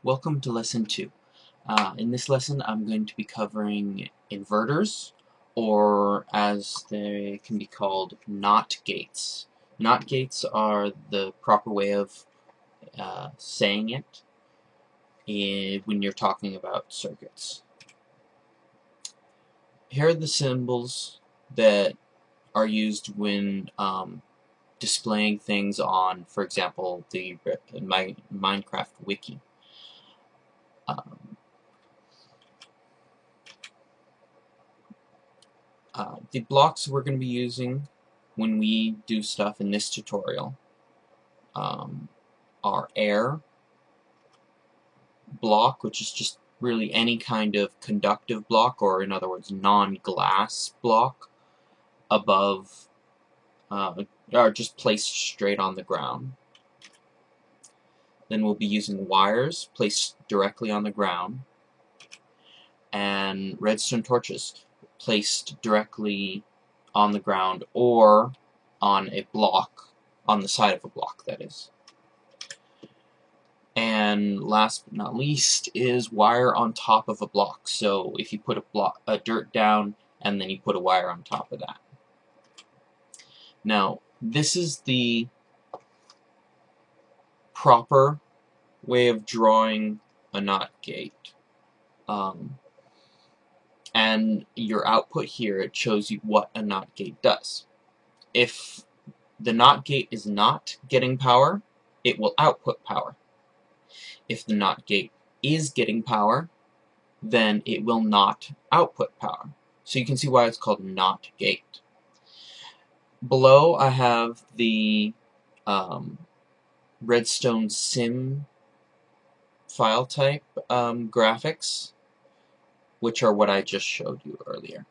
Welcome to Lesson 2. In this lesson I'm going to be covering inverters, or as they can be called, NOT gates. NOT gates are the proper way of saying it when you're talking about circuits. Here are the symbols that are used when displaying things on, for example, the Minecraft wiki. The blocks we're going to be using when we do stuff in this tutorial are air block, which is just really any kind of conductive block, or in other words, non-glass block above, or just placed straight on the ground. Then we'll be using wires placed directly on the ground, and redstone torches placed directly on the ground or on a block, on the side of a block, that is. And last but not least is wire on top of a block. So if you put a dirt down and then you put a wire on top of that. Now, this is the proper way of drawing a NOT gate. And your output here, it shows you what a NOT gate does. If the NOT gate is not getting power, it will output power. If the NOT gate is getting power, then it will not output power. So you can see why it's called NOT gate. Below I have the Redstone sim file type graphics, which are what I just showed you earlier.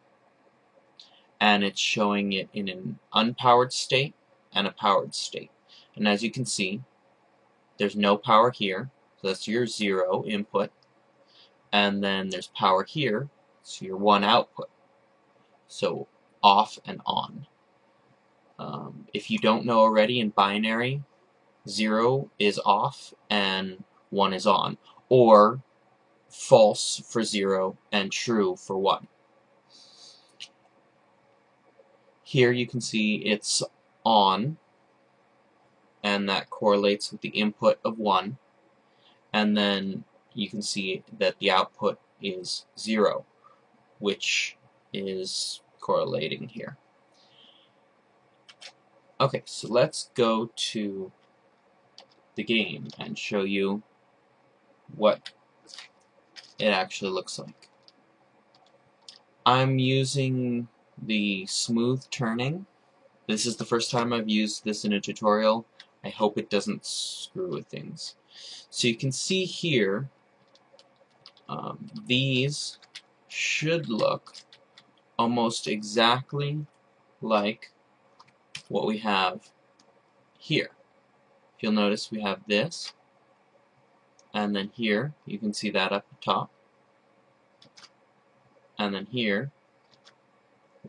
And it's showing it in an unpowered state and a powered state. And as you can see, there's no power here, so that's your 0 input. And then there's power here, so your 1 output. So off and on. If you don't know already, in binary, 0 is off and 1 is on, or false for 0 and true for 1. Here you can see it's on, and that correlates with the input of 1, and then you can see that the output is 0, which is correlating here. Okay, so let's go to the game and show you what it actually looks like. I'm using the smooth turning. This is the first time I've used this in a tutorial. I hope it doesn't screw with things. So you can see here, these should look almost exactly like what we have here. If you'll notice, we have this, and then here you can see that up top, and then here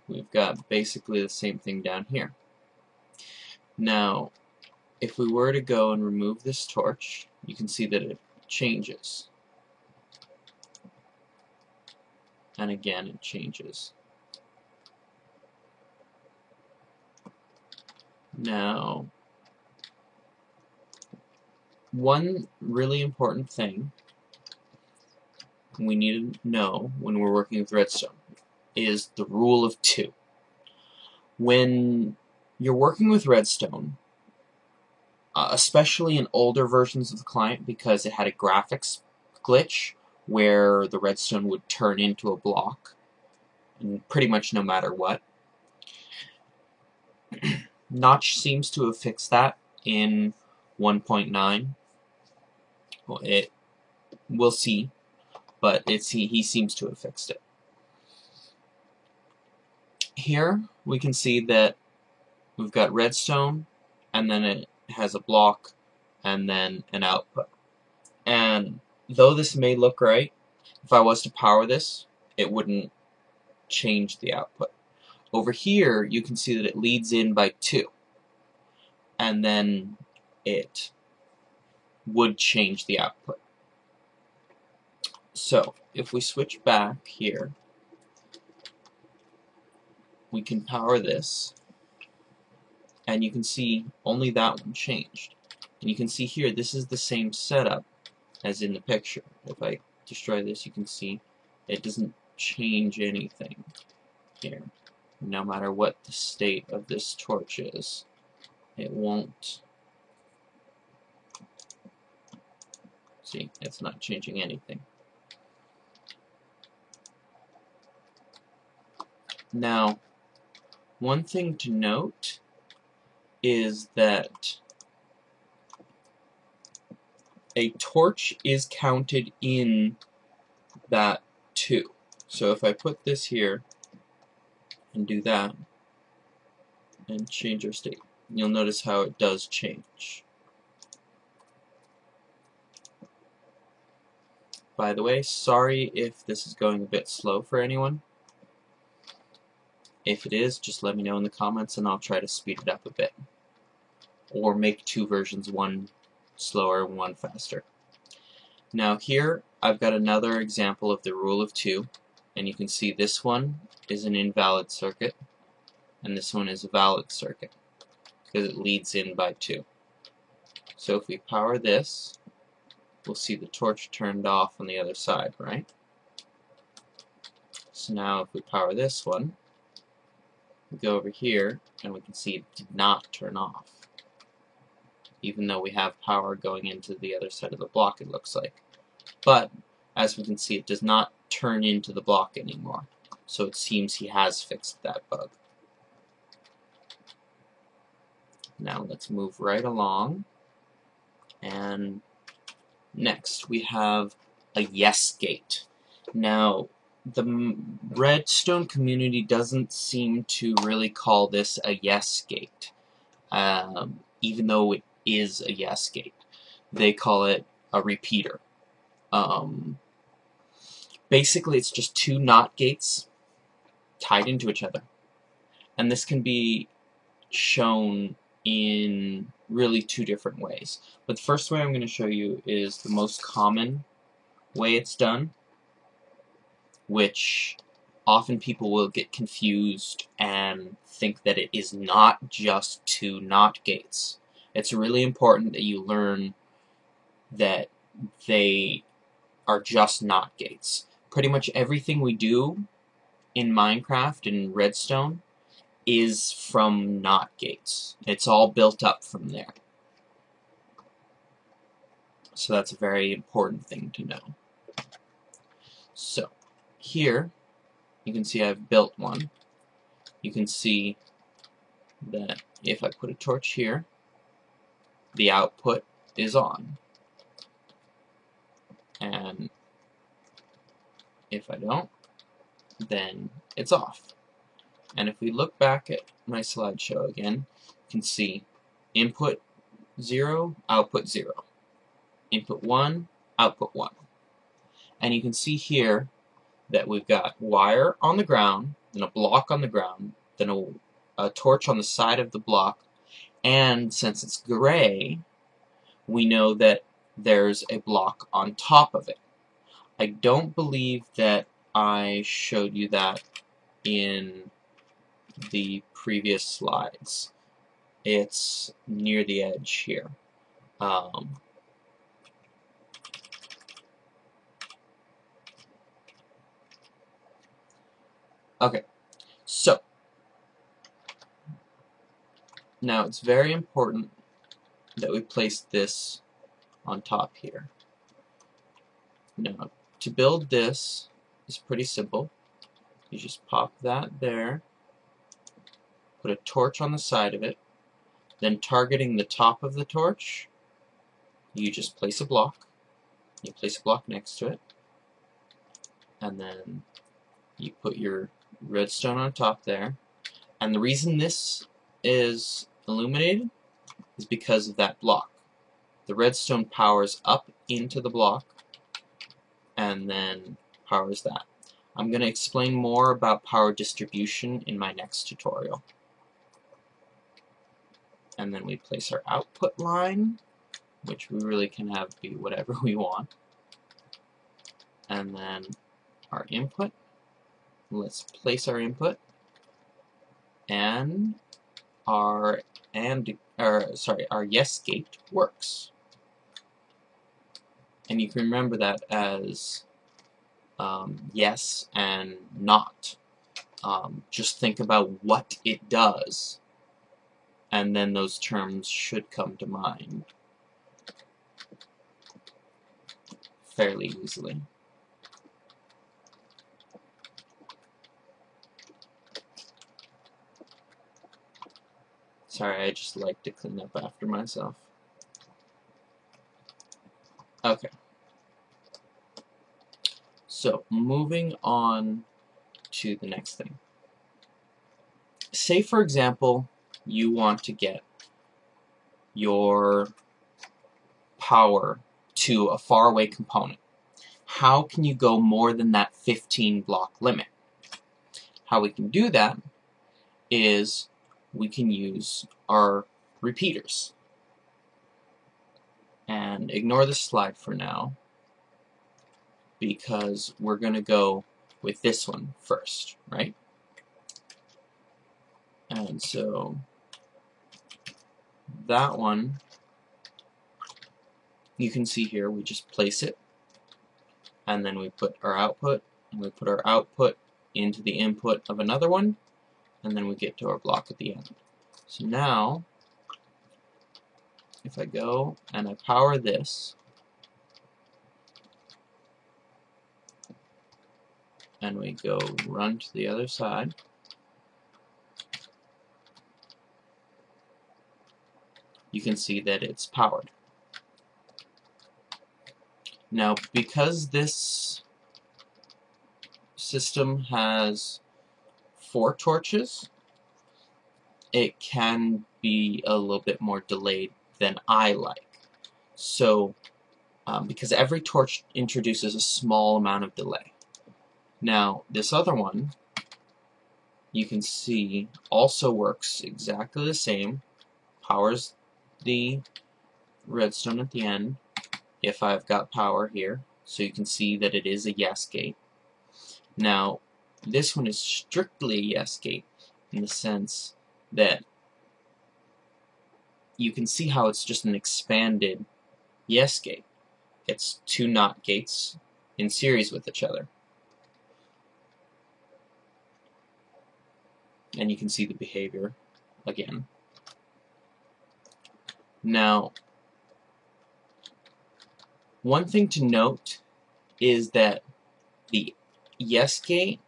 we've got basically the same thing down here. Now, if we were to go and remove this torch, you can see that it changes. And again, it changes. Now, one really important thing we need to know when we're working with redstone is the rule of 2. When you're working with redstone, especially in older versions of the client, because it had a graphics glitch where the redstone would turn into a block, pretty much no matter what. Notch seems to have fixed that in 1.9. Well, we'll see, but he seems to have fixed it. Here we can see that we've got redstone, and then it has a block, and then an output. And though this may look right, if I was to power this, it wouldn't change the output. Over here, you can see that it leads in by 2, and then it would change the output. So, if we switch back here, we can power this, and you can see only that one changed. And you can see here, this is the same setup as in the picture. If I destroy this, you can see it doesn't change anything here. No matter what the state of this torch is, it won't. See, it's not changing anything. Now, one thing to note is that a torch is counted in that too. So if I put this here and do that and change our state, you'll notice how it does change. By the way, sorry if this is going a bit slow for anyone. If it is, just let me know in the comments and I'll try to speed it up a bit. Or make two versions, one slower and one faster. Now here, I've got another example of the rule of two, and you can see this one is an invalid circuit, and this one is a valid circuit, because it leads in by 2. So if we power this, we'll see the torch turned off on the other side, right? So now if we power this one, we go over here, and we can see it did not turn off, even though we have power going into the other side of the block, it looks like. But, as we can see, it does not turn into the block anymore. So it seems he has fixed that bug. Now let's move right along. And next we have a yes gate. Now, the Redstone community doesn't seem to really call this a yes gate, even though it is a yes gate. They call it a repeater. Basically, it's just two NOT gates tied into each other. And this can be shown in really two different ways. But the first way I'm going to show you is the most common way it's done, which often people will get confused and think that it is not just two NOT gates. It's really important that you learn that they are just NOT gates. Pretty much everything we do in Minecraft and Redstone is from NOT gates. It's all built up from there. So that's a very important thing to know. So here you can see I've built one. You can see that if I put a torch here, the output is on. And if I don't, then it's off. And if we look back at my slideshow again, you can see input 0, output 0. Input 1, output 1. And you can see here that we've got wire on the ground, then a block on the ground, then a torch on the side of the block, and since it's gray, we know that there's a block on top of it. I don't believe that I showed you that in the previous slides. It's near the edge here. Okay, so now it's very important that we place this on top here. Now, to build this is pretty simple. You just pop that there, put a torch on the side of it, then targeting the top of the torch, you just place a block. You place a block next to it, and then you put your redstone on top there. And the reason this is illuminated is because of that block. The redstone powers up into the block and then powers that. I'm going to explain more about power distribution in my next tutorial. And then we place our output line, which we really can have be whatever we want. and then our input. Let's place our input, and our yes gate works. And you can remember that as yes and not. Just think about what it does, and then those terms should come to mind fairly easily. Sorry, I just like to clean up after myself. Okay. So, moving on to the next thing. Say, for example, you want to get your power to a faraway component. How can you go more than that 15 block limit? How we can do that is we can use our repeaters. And ignore this slide for now, because we're going to go with this one first, right? And so that one, you can see here, we just place it, and then we put our output, and we put our output into the input of another one, and then we get to our block at the end. So now, if I go and I power this, and we go run to the other side, you can see that it's powered. Now, because this system has 4 torches, it can be a little bit more delayed than I like. So, because every torch introduces a small amount of delay. Now, this other one, you can see, also works exactly the same, powers the redstone at the end, if I've got power here, so you can see that it is a yes gate. Now, this one is strictly a yes gate, in the sense that you can see how it's just an expanded yes gate. It's 2 NOT gates in series with each other. And you can see the behavior again. Now, one thing to note is that the yes gate,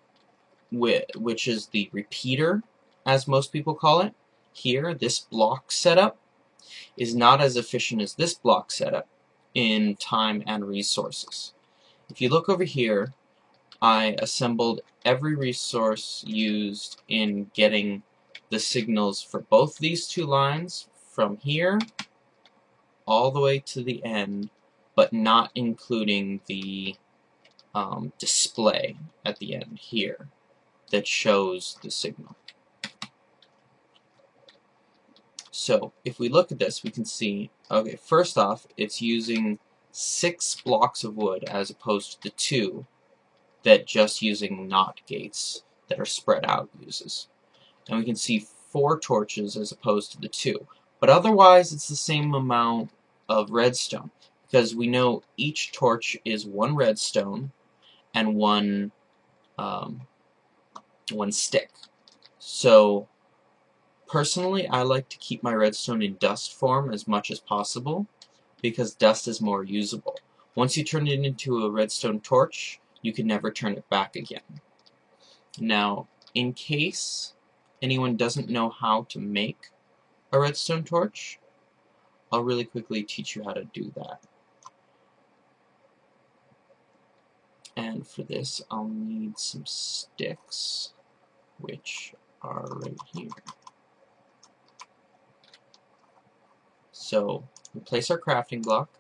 which is the repeater, as most people call it, here, this block setup, is not as efficient as this block setup in time and resources. If you look over here, I assembled every resource used in getting the signals for both these 2 lines from here all the way to the end, but not including the display at the end here that shows the signal. So if we look at this, we can see, okay, first off, it's using 6 blocks of wood as opposed to the 2 that just using NOT gates that are spread out uses. And we can see 4 torches as opposed to the 2. But otherwise, it's the same amount of redstone, because we know each torch is 1 redstone and one stick. So personally, I like to keep my redstone in dust form as much as possible, because dust is more usable. Once you turn it into a redstone torch, you can never turn it back again. Now, in case anyone doesn't know how to make a redstone torch, I'll really quickly teach you how to do that. And for this, I'll need some sticks, which are right here. So we place our crafting block,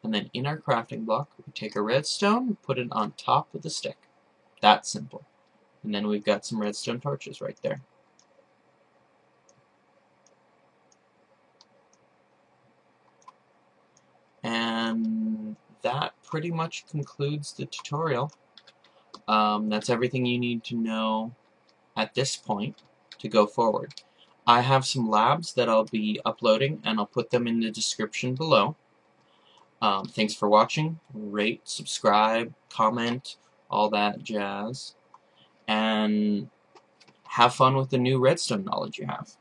and then in our crafting block, we take a redstone and put it on top of the stick. That simple. And then we've got some redstone torches right there. And that pretty much concludes the tutorial. That's everything you need to know at this point to go forward. I have some labs that I'll be uploading, and I'll put them in the description below. Thanks for watching. Rate, subscribe, comment, all that jazz. And have fun with the new redstone knowledge you have.